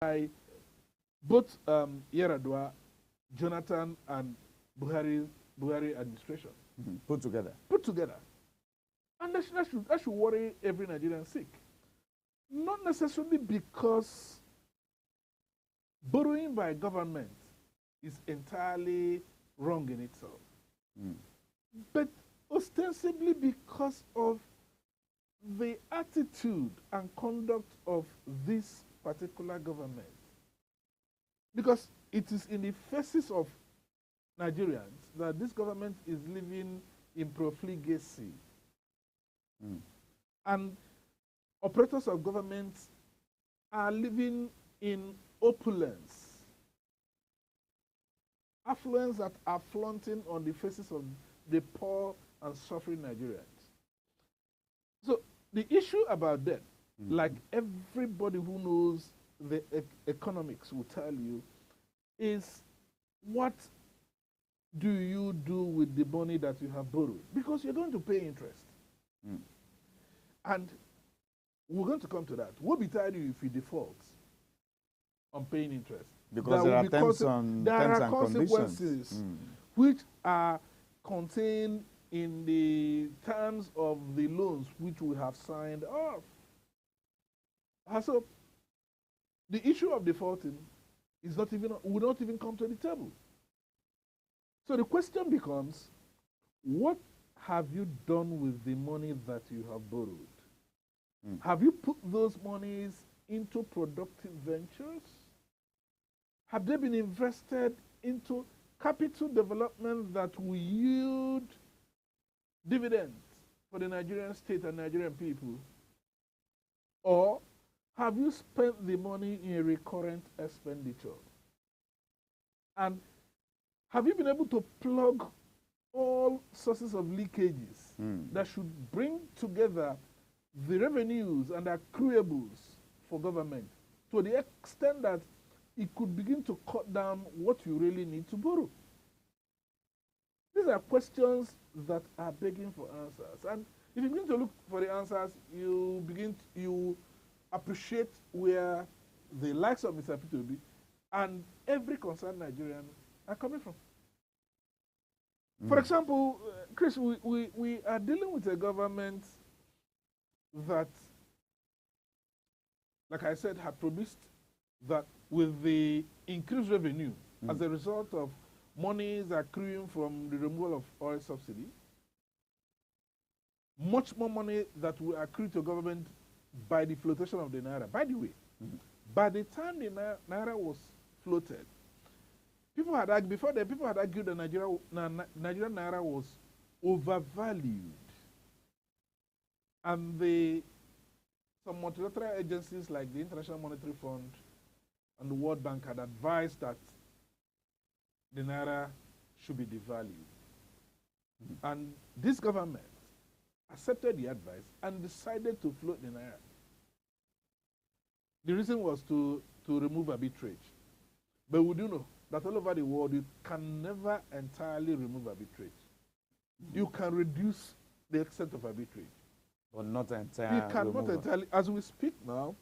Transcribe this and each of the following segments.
by both Yaradua, Jonathan, and Buhari administration. Put together. Put together. And that should worry every Nigerian sick. Not necessarily because borrowing by government is entirely wrong in itself, but ostensibly because of the attitude and conduct of this particular government. Because it is in the faces of Nigerians that this government is living in profligacy. And operators of governments are living in opulence, affluence that are flaunting on the faces of the poor and suffering Nigerians. So the issue about debt, like everybody who knows the economics will tell you, is what do you do with the money that you have borrowed? Because you're going to pay interest. And we're going to come to that. What will betide you if you default on paying interest? Because there are terms and consequences which are contained in the terms of the loans which we have signed off. So the issue of defaulting is not even, will not even come to the table. So the question becomes, what have you done with the money that you have borrowed? Have you put those monies into productive ventures? Have they been invested into capital development that will yield dividends for the Nigerian state and Nigerian people? Or have you spent the money in a recurrent expenditure? And have you been able to plug all sources of leakages that should bring together the revenues and accruables for government to the extent that it could begin to cut down what you really need to borrow? These are questions that are begging for answers. And if you begin to look for the answers, you appreciate where the likes of Mr. P2B and every concerned Nigerian are coming from. For example, Chris, we are dealing with a government that, like I said, had promised that with the increased revenue as a result of monies accruing from the removal of oil subsidy, much more money that will accrue to government by the flotation of the Naira. By the way, by the time the Naira was floated, people had argued, before that, people had argued that Nigerian Naira was overvalued. And some multilateral agencies like the International Monetary Fund and the World Bank had advised that the Naira should be devalued. And this government accepted the advice and decided to float the Naira. The reason was to remove arbitrage. But we do know that all over the world, you can never entirely remove arbitrage. You can reduce the extent of arbitrage. But not entirely. You cannot entirely. As we speak now,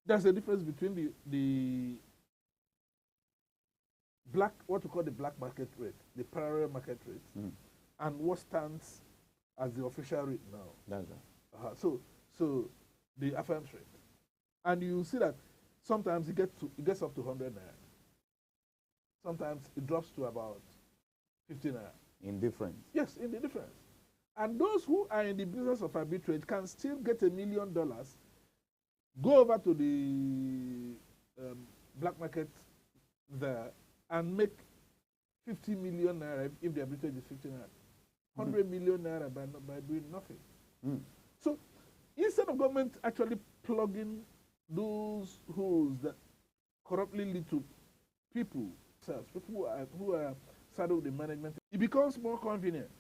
there's a difference between the black, what we call the black market rate, the parallel market rate, and what stands as the official rate now. That's right. So the affirms rate. And you see that sometimes it gets up to 100 naira. Sometimes it drops to about 50 naira. In difference. Yes, in the difference. And those who are in the business of arbitrage can still get $1 million, go over to the black market there and make 50 million naira if the arbitrage is 50 naira. 100 million naira by doing nothing. So instead of government actually plugging those holes that corruptly lead to people who are saddled with the management, it becomes more convenient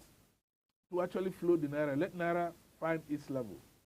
to actually float the Naira, let Naira find its level.